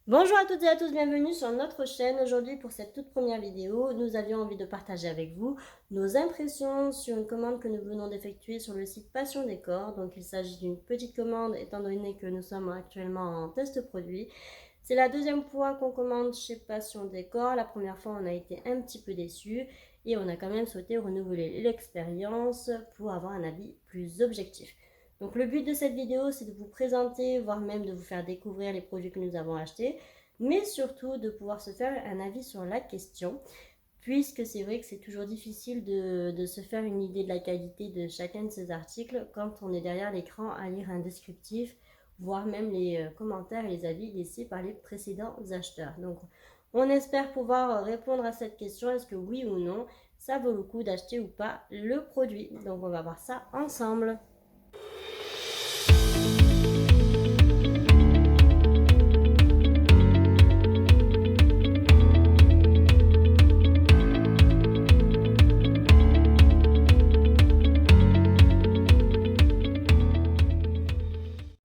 Bonjour à toutes et à tous, bienvenue sur notre chaîne. Aujourd'hui pour cette toute première vidéo, nous avions envie de partager avec vous nos impressions sur une commande que nous venons d'effectuer sur le site Passion Décor. Donc il s'agit d'une petite commande étant donné que nous sommes actuellement en test produit. C'est la deuxième fois qu'on commande chez Passion Décor. La première fois on a été un petit peu déçus et on a quand même souhaité renouveler l'expérience pour avoir un avis plus objectif. Donc le but de cette vidéo, c'est de vous présenter, voire même de vous faire découvrir les produits que nous avons achetés, mais surtout de pouvoir se faire un avis sur la question, puisque c'est vrai que c'est toujours difficile de se faire une idée de la qualité de chacun de ces articles quand on est derrière l'écran à lire un descriptif, voire même les commentaires et les avis laissés par les précédents acheteurs. Donc on espère pouvoir répondre à cette question, est-ce que oui ou non, ça vaut le coup d'acheter ou pas le produit. Donc on va voir ça ensemble.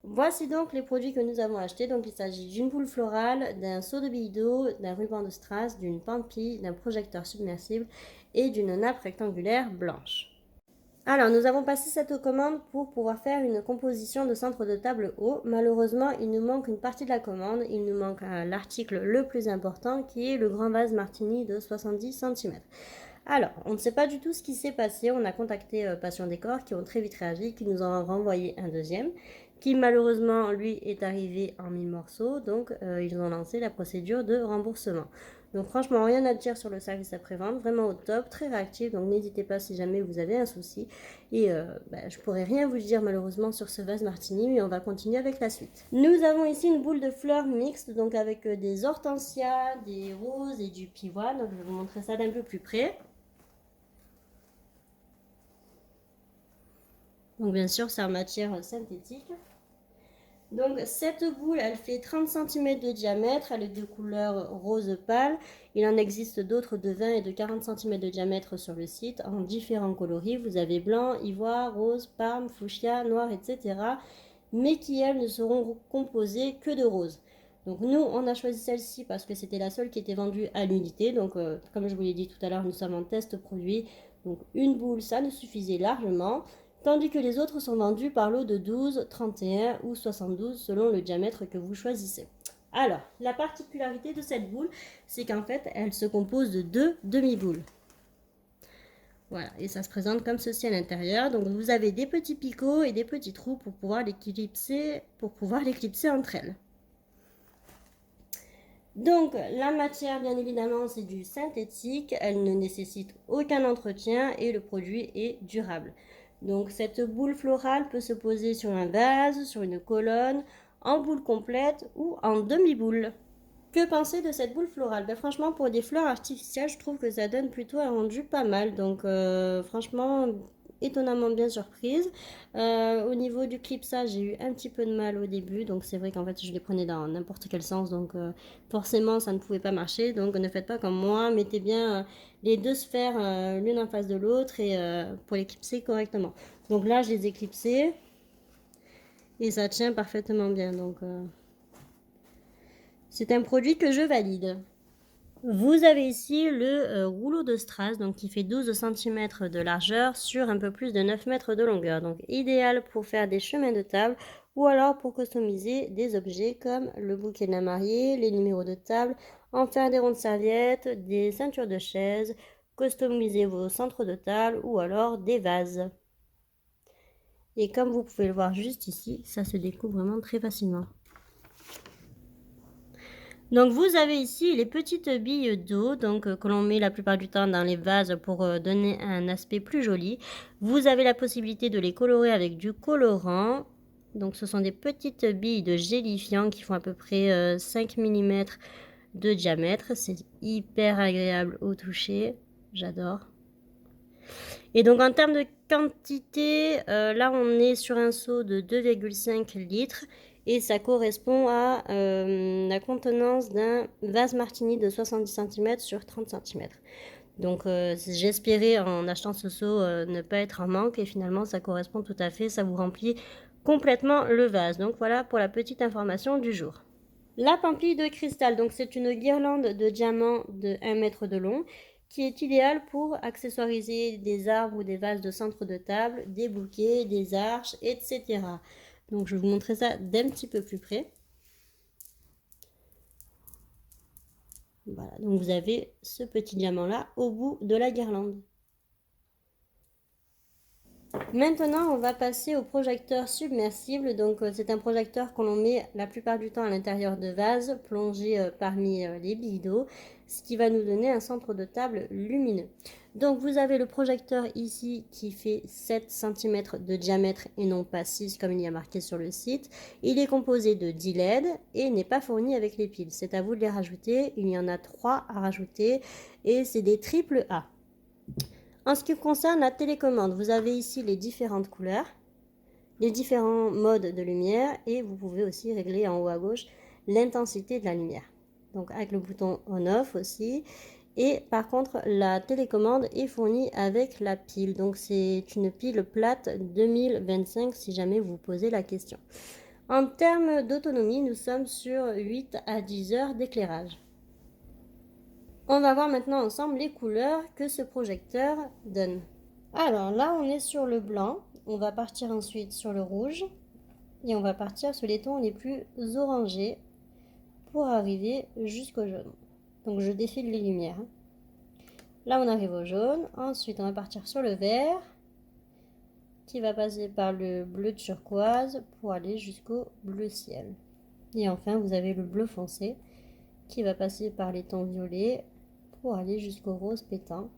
Voici donc les produits que nous avons achetés. Donc il s'agit d'une boule florale, d'un seau de billes d'eau, d'un ruban de strass, d'une pampi, d'un projecteur submersible et d'une nappe rectangulaire blanche. Alors nous avons passé cette commande pour pouvoir faire une composition de centre de table haut. Malheureusement il nous manque une partie de la commande, il nous manque l'article le plus important qui est le grand vase Martini de 70 cm. Alors, on ne sait pas du tout ce qui s'est passé. On a contacté Passion Décor qui ont très vite réagi, qui nous ont renvoyé un deuxième, qui malheureusement, lui, est arrivé en 1000 morceaux. Donc, ils ont lancé la procédure de remboursement. Donc, franchement, rien à dire sur le service après-vente. Vraiment au top, très réactif. Donc, n'hésitez pas si jamais vous avez un souci. Et je pourrais rien vous dire malheureusement sur ce vase Martini, mais on va continuer avec la suite. Nous avons ici une boule de fleurs mixte, donc avec des hortensias, des roses et du pivoine. Donc, je vais vous montrer ça d'un peu plus près. Donc bien sûr, c'est en matière synthétique. Donc cette boule, elle fait 30 cm de diamètre, elle est de couleur rose pâle. Il en existe d'autres de 20 et de 40 cm de diamètre sur le site, en différents coloris. Vous avez blanc, ivoire, rose, parme, fuchsia, noir, etc. Mais qui, elles, ne seront composées que de rose. Donc nous, on a choisi celle-ci parce que c'était la seule qui était vendue à l'unité. Donc comme je vous l'ai dit tout à l'heure, nous sommes en test produit. Donc une boule, ça nous suffisait largement. Tandis que les autres sont vendus par lot de 12, 31 ou 72 selon le diamètre que vous choisissez. Alors, la particularité de cette boule, c'est qu'en fait, elle se compose de deux demi-boules. Voilà, et ça se présente comme ceci à l'intérieur. Donc vous avez des petits picots et des petits trous pour pouvoir l'éclipser entre elles. Donc la matière, bien évidemment, c'est du synthétique, elle ne nécessite aucun entretien et le produit est durable. Donc cette boule florale peut se poser sur un vase, sur une colonne, en boule complète ou en demi-boule. Que penser de cette boule florale? Franchement, pour des fleurs artificielles, je trouve que ça donne plutôt un rendu pas mal. Donc franchement, étonnamment bien surprise. Au niveau du clipsage, j'ai eu un petit peu de mal au début. Donc c'est vrai qu'en fait, je les prenais dans n'importe quel sens. Donc forcément, ça ne pouvait pas marcher. Donc ne faites pas comme moi. Mettez bien les deux sphères l'une en face de l'autre et pour les clipser correctement. Donc là, je les ai clipsées et ça tient parfaitement bien. Donc c'est un produit que je valide. Vous avez ici le rouleau de strass donc qui fait 12 cm de largeur sur un peu plus de 9 mètres de longueur. Donc idéal pour faire des chemins de table ou alors pour customiser des objets comme le bouquet de la mariée, les numéros de table, en faire des rondes serviettes, des ceintures de chaises, customiser vos centres de table ou alors des vases. Et comme vous pouvez le voir juste ici, ça se découpe vraiment très facilement. Donc vous avez ici les petites billes d'eau que l'on met la plupart du temps dans les vases pour donner un aspect plus joli. Vous avez la possibilité de les colorer avec du colorant. Donc ce sont des petites billes de gélifiant qui font à peu près 5 mm de diamètre. C'est hyper agréable au toucher. J'adore. Et donc en termes de quantité, là on est sur un seau de 2,5 litres et ça correspond à la contenance d'un vase Martini de 70 cm sur 30 cm. Donc j'espérais en achetant ce seau ne pas être en manque et finalement ça correspond tout à fait, ça vous remplit complètement le vase. Donc voilà pour la petite information du jour. La pampille de cristal, donc c'est une guirlande de diamants de 1 mètre de long qui est idéale pour accessoiriser des arbres ou des vases de centre de table, des bouquets, des arches, etc. Donc je vais vous montrer ça d'un petit peu plus près. Voilà, donc vous avez ce petit diamant là au bout de la guirlande. Maintenant, on va passer au projecteur submersible. Donc, c'est un projecteur que l'on met la plupart du temps à l'intérieur de vases plongés parmi les billes d'eau, ce qui va nous donner un centre de table lumineux. Donc, vous avez le projecteur ici qui fait 7 cm de diamètre et non pas 6 comme il y a marqué sur le site. Il est composé de 10 LED et n'est pas fourni avec les piles. C'est à vous de les rajouter. Il y en a 3 à rajouter et c'est des triple A. En ce qui concerne la télécommande, vous avez ici les différentes couleurs, les différents modes de lumière et vous pouvez aussi régler en haut à gauche l'intensité de la lumière. Donc avec le bouton on-off aussi. Et par contre, la télécommande est fournie avec la pile. Donc c'est une pile plate 2025 si jamais vous posez la question. En termes d'autonomie, nous sommes sur 8 à 10 heures d'éclairage. On va voir maintenant ensemble les couleurs que ce projecteur donne. Alors là, on est sur le blanc. On va partir ensuite sur le rouge. Et on va partir sur les tons les plus orangés pour arriver jusqu'au jaune. Donc je défile les lumières. Là, on arrive au jaune. Ensuite, on va partir sur le vert qui va passer par le bleu turquoise pour aller jusqu'au bleu ciel. Et enfin, vous avez le bleu foncé qui va passer par les tons violets pour aller jusqu'au rose pétant.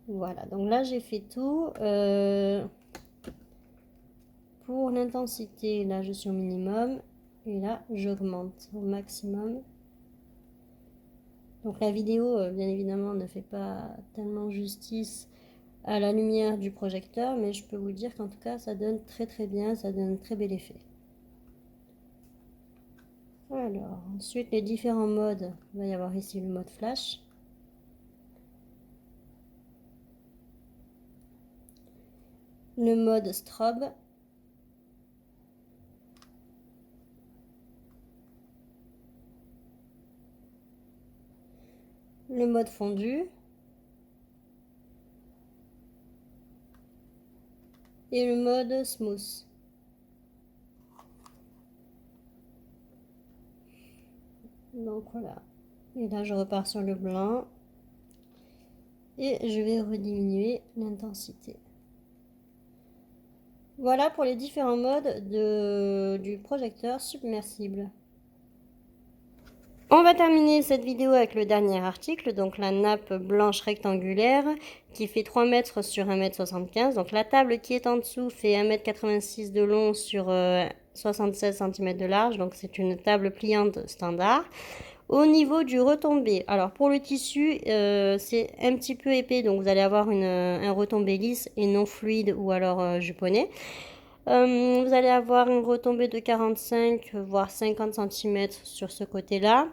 Voilà, donc là j'ai fait tout. Pour l'intensité, là je suis au minimum et là j'augmente au maximum. Donc la vidéo, bien évidemment, ne fait pas tellement justice à la lumière du projecteur, mais je peux vous dire qu'en tout cas ça donne très très bien, ça donne un très bel effet. Alors, ensuite les différents modes, il va y avoir ici le mode flash. Le mode strobe. Le mode fondu. Et le mode smooth. Donc voilà. Et là je repars sur le blanc. Et je vais rediminuer l'intensité. Voilà pour les différents modes du projecteur submersible. On va terminer cette vidéo avec le dernier article, donc la nappe blanche rectangulaire qui fait 3 mètres sur 1,75 m. Donc la table qui est en dessous fait 1,86 m de long sur 76 cm de large, donc c'est une table pliante standard. Au niveau du retombé, alors pour le tissu, c'est un petit peu épais, donc vous allez avoir un retombé lisse et non fluide ou alors juponné. Vous allez avoir une retombée de 45 voire 50 cm sur ce côté-là.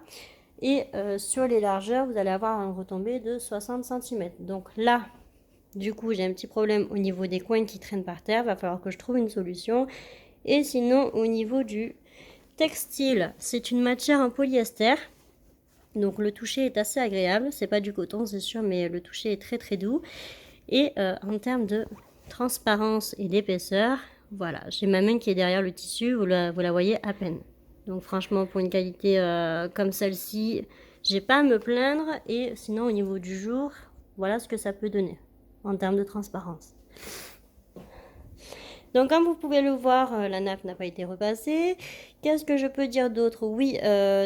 Et sur les largeurs, vous allez avoir une retombée de 60 cm. Donc là, du coup, j'ai un petit problème au niveau des coins qui traînent par terre. Il va falloir que je trouve une solution. Et sinon, au niveau du textile, c'est une matière en polyester. Donc le toucher est assez agréable. C'est pas du coton, c'est sûr, mais le toucher est très très doux. Et en termes de transparence et d'épaisseur, voilà, j'ai ma main qui est derrière le tissu, vous la voyez à peine. Donc franchement, pour une qualité comme celle-ci, j'ai pas à me plaindre. Et sinon, au niveau du jour, voilà ce que ça peut donner en termes de transparence. Donc comme vous pouvez le voir, la nappe n'a pas été repassée. Qu'est-ce que je peux dire d'autre? Oui,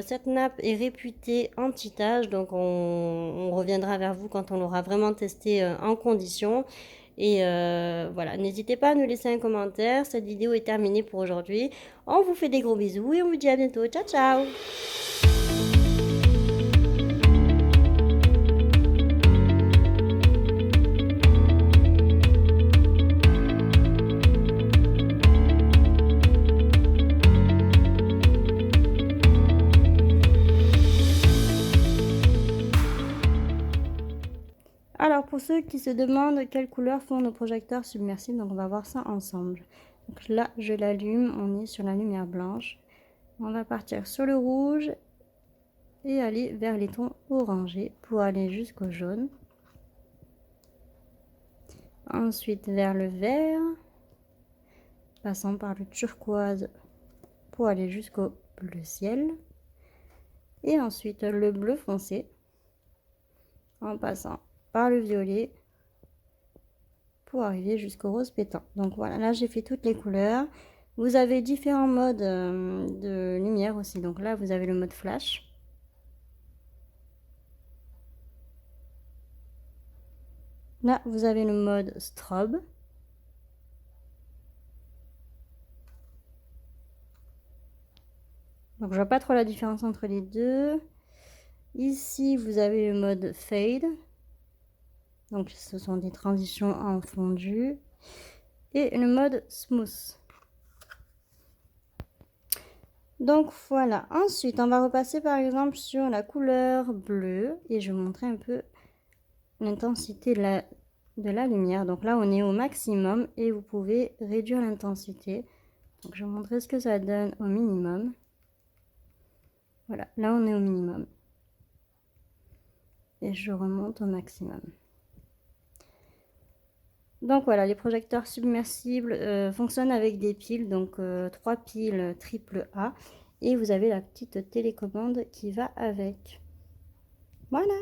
cette nappe est réputée anti-tache, donc on reviendra vers vous quand on l'aura vraiment testé en condition. Et voilà, n'hésitez pas à nous laisser un commentaire. Cette vidéo est terminée pour aujourd'hui. On vous fait des gros bisous et on vous dit à bientôt. Ciao, ciao! Alors pour ceux qui se demandent quelle couleur font nos projecteurs submersibles, donc on va voir ça ensemble. Donc là je l'allume, on est sur la lumière blanche. On va partir sur le rouge et aller vers les tons orangés pour aller jusqu'au jaune. Ensuite vers le vert, passant par le turquoise pour aller jusqu'au bleu ciel. Et ensuite le bleu foncé, en passant par le violet pour arriver jusqu'au rose pétant. Donc voilà, là j'ai fait toutes les couleurs. Vous avez différents modes de lumière aussi. Donc là vous avez le mode flash. Là vous avez le mode strobe. Donc je vois pas trop la différence entre les deux. Ici vous avez le mode fade. Donc ce sont des transitions en fondu. Et le mode smooth. Donc voilà, ensuite on va repasser par exemple sur la couleur bleue et je vais vous montrer un peu l'intensité de la lumière. Donc là on est au maximum et vous pouvez réduire l'intensité. Donc je vais vous montrer ce que ça donne au minimum. Voilà, là on est au minimum. Et je remonte au maximum. Donc voilà, les projecteurs submersibles fonctionnent avec des piles, donc 3 piles AAA. Et vous avez la petite télécommande qui va avec. Voilà.